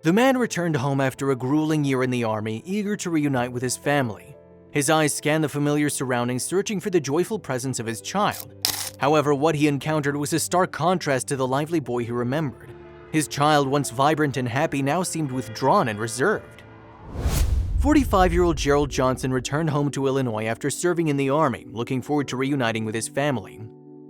The man returned home after a grueling year in the army, eager to reunite with his family. His eyes scanned the familiar surroundings, searching for the joyful presence of his child. However, what he encountered was a stark contrast to the lively boy he remembered. His child, once vibrant and happy, now seemed withdrawn and reserved. 45-year-old Gerald Johnson returned home to Illinois after serving in the army, looking forward to reuniting with his family.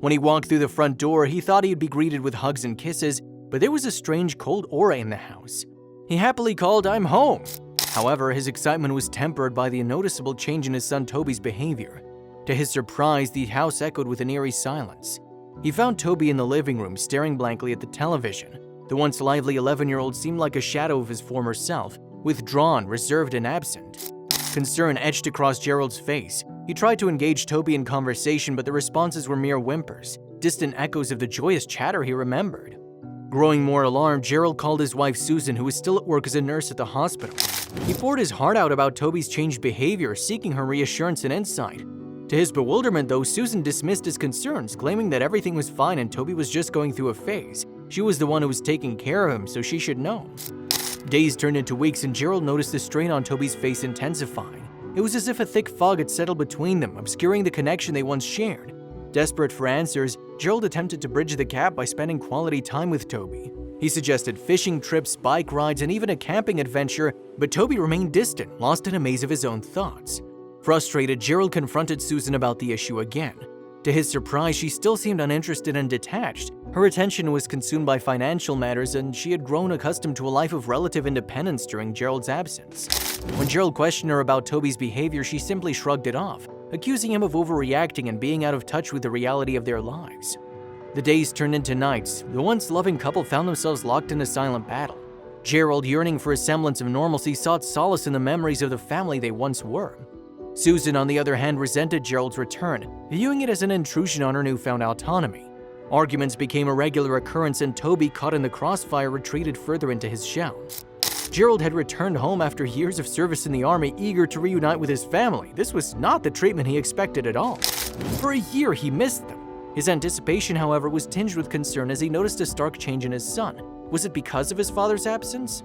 When he walked through the front door, he thought he'd be greeted with hugs and kisses, but there was a strange cold aura in the house. He happily called, "I'm home." However, his excitement was tempered by the noticeable change in his son Toby's behavior. To his surprise, the house echoed with an eerie silence. He found Toby in the living room, staring blankly at the television. The once lively 11-year-old seemed like a shadow of his former self, withdrawn, reserved, and absent. Concern etched across Gerald's face. He tried to engage Toby in conversation, but the responses were mere whimpers, distant echoes of the joyous chatter he remembered. Growing more alarmed, Gerald called his wife Susan, who was still at work as a nurse at the hospital. He poured his heart out about Toby's changed behavior, seeking her reassurance and insight. To his bewilderment, though, Susan dismissed his concerns, claiming that everything was fine and Toby was just going through a phase. She was the one who was taking care of him, so she should know. Days turned into weeks, and Gerald noticed the strain on Toby's face intensifying. It was as if a thick fog had settled between them, obscuring the connection they once shared. Desperate for answers, Gerald attempted to bridge the gap by spending quality time with Toby. He suggested fishing trips, bike rides, and even a camping adventure, but Toby remained distant, lost in a maze of his own thoughts. Frustrated, Gerald confronted Susan about the issue again. To his surprise, she still seemed uninterested and detached. Her attention was consumed by financial matters, and she had grown accustomed to a life of relative independence during Gerald's absence. When Gerald questioned her about Toby's behavior, she simply shrugged it off, accusing him of overreacting and being out of touch with the reality of their lives. The days turned into nights. The once loving couple found themselves locked in a silent battle. Gerald, yearning for a semblance of normalcy, sought solace in the memories of the family they once were. Susan, on the other hand, resented Gerald's return, viewing it as an intrusion on her newfound autonomy. Arguments became a regular occurrence, and Toby, caught in the crossfire, retreated further into his shell. Gerald had returned home after years of service in the army, eager to reunite with his family. This was not the treatment he expected at all. For a year, he missed them. His anticipation, however, was tinged with concern as he noticed a stark change in his son. Was it because of his father's absence?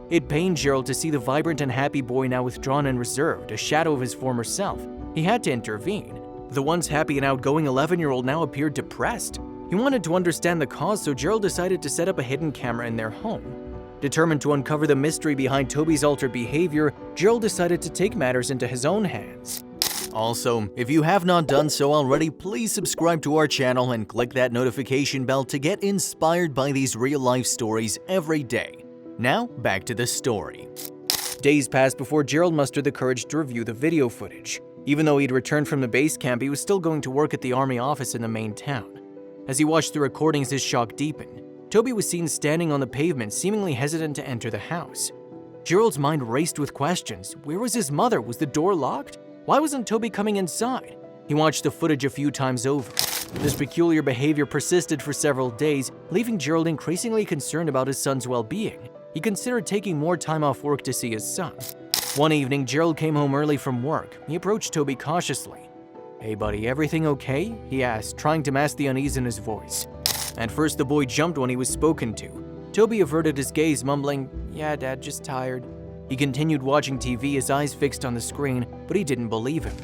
It pained Gerald to see the vibrant and happy boy now withdrawn and reserved, a shadow of his former self. He had to intervene. The once happy and outgoing 11-year-old now appeared depressed. He wanted to understand the cause, so Gerald decided to set up a hidden camera in their home. Determined to uncover the mystery behind Toby's altered behavior, Gerald decided to take matters into his own hands. Also, if you have not done so already, please subscribe to our channel and click that notification bell to get inspired by these real-life stories every day. Now, back to the story. Days passed before Gerald mustered the courage to review the video footage. Even though he'd returned from the base camp, he was still going to work at the army office in the main town. As he watched the recordings, his shock deepened. Toby was seen standing on the pavement, seemingly hesitant to enter the house. Gerald's mind raced with questions. Where was his mother? Was the door locked? Why wasn't Toby coming inside? He watched the footage a few times over. This peculiar behavior persisted for several days, leaving Gerald increasingly concerned about his son's well-being. He considered taking more time off work to see his son. One evening, Gerald came home early from work. He approached Toby cautiously. "Hey buddy, everything okay?" he asked, trying to mask the unease in his voice. At first, the boy jumped when he was spoken to. Toby averted his gaze, mumbling, "Yeah, Dad, just tired." He continued watching TV, his eyes fixed on the screen, but he didn't believe him.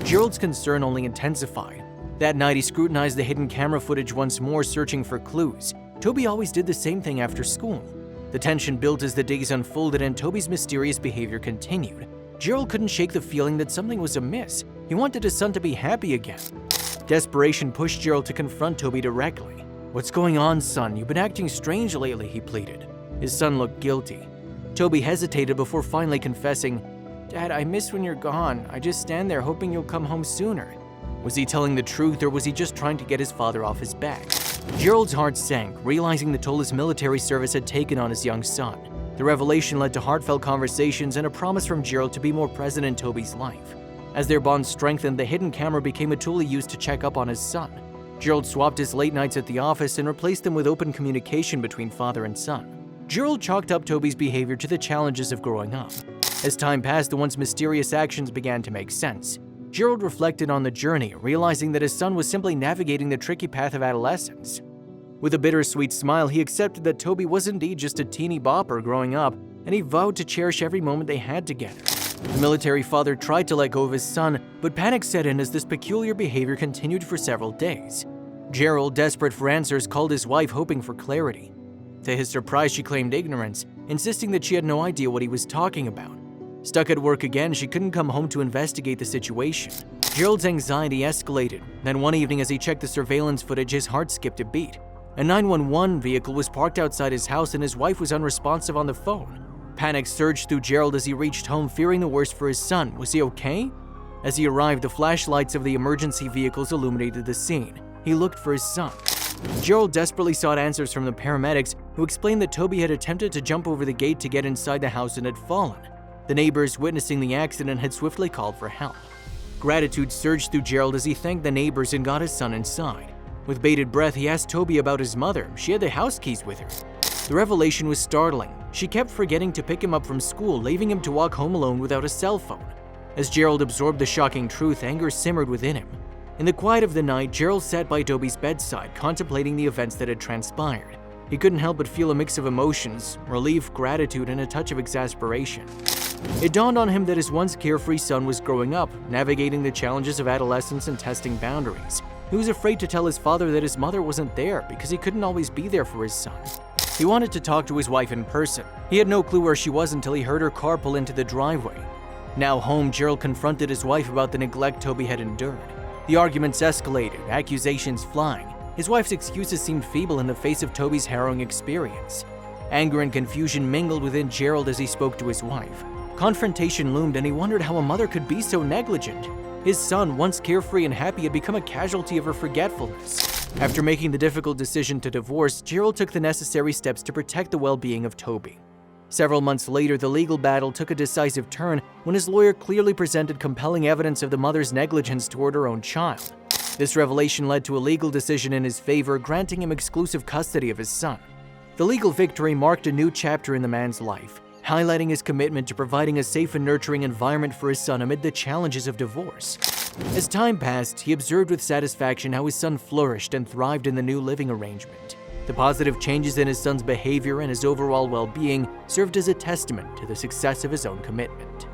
Gerald's concern only intensified. That night, he scrutinized the hidden camera footage once more, searching for clues. Toby always did the same thing after school. The tension built as the days unfolded and Toby's mysterious behavior continued. Gerald couldn't shake the feeling that something was amiss. He wanted his son to be happy again. Desperation pushed Gerald to confront Toby directly. "What's going on, son? You've been acting strange lately," he pleaded. His son looked guilty. Toby hesitated before finally confessing, "Dad, I miss when you're gone. I just stand there hoping you'll come home sooner." Was he telling the truth, or was he just trying to get his father off his back? Gerald's heart sank, realizing the toll his military service had taken on his young son. The revelation led to heartfelt conversations and a promise from Gerald to be more present in Toby's life. As their bond strengthened, the hidden camera became a tool he used to check up on his son. Gerald swapped his late nights at the office and replaced them with open communication between father and son. Gerald chalked up Toby's behavior to the challenges of growing up. As time passed, the once mysterious actions began to make sense. Gerald reflected on the journey, realizing that his son was simply navigating the tricky path of adolescence. With a bittersweet smile, he accepted that Toby was indeed just a teeny bopper growing up, and he vowed to cherish every moment they had together. The military father tried to let go of his son, but panic set in as this peculiar behavior continued for several days. Gerald, desperate for answers, called his wife hoping for clarity. To his surprise, she claimed ignorance, insisting that she had no idea what he was talking about. Stuck at work again, she couldn't come home to investigate the situation. Gerald's anxiety escalated. Then one evening, as he checked the surveillance footage, his heart skipped a beat. A 911 vehicle was parked outside his house and his wife was unresponsive on the phone. Panic surged through Gerald as he reached home, fearing the worst for his son. Was he okay? As he arrived, the flashlights of the emergency vehicles illuminated the scene. He looked for his son. Gerald desperately sought answers from the paramedics, who explained that Toby had attempted to jump over the gate to get inside the house and had fallen. The neighbors, witnessing the accident, had swiftly called for help. Gratitude surged through Gerald as he thanked the neighbors and got his son inside. With bated breath, he asked Toby about his mother. She had the house keys with her. The revelation was startling. She kept forgetting to pick him up from school, leaving him to walk home alone without a cell phone. As Gerald absorbed the shocking truth, anger simmered within him. In the quiet of the night, Gerald sat by Toby's bedside, contemplating the events that had transpired. He couldn't help but feel a mix of emotions: relief, gratitude, and a touch of exasperation. It dawned on him that his once carefree son was growing up, navigating the challenges of adolescence and testing boundaries. He was afraid to tell his father that his mother wasn't there because he couldn't always be there for his son. He wanted to talk to his wife in person. He had no clue where she was until he heard her car pull into the driveway. Now home, Gerald confronted his wife about the neglect Toby had endured. The arguments escalated, accusations flying. His wife's excuses seemed feeble in the face of Toby's harrowing experience. Anger and confusion mingled within Gerald as he spoke to his wife. Confrontation loomed, and he wondered how a mother could be so negligent. His son, once carefree and happy, had become a casualty of her forgetfulness. After making the difficult decision to divorce, Gerald took the necessary steps to protect the well-being of Toby. Several months later, the legal battle took a decisive turn when his lawyer clearly presented compelling evidence of the mother's negligence toward her own child. This revelation led to a legal decision in his favor, granting him exclusive custody of his son. The legal victory marked a new chapter in the man's life, highlighting his commitment to providing a safe and nurturing environment for his son amid the challenges of divorce. As time passed, he observed with satisfaction how his son flourished and thrived in the new living arrangement. The positive changes in his son's behavior and his overall well-being served as a testament to the success of his own commitment.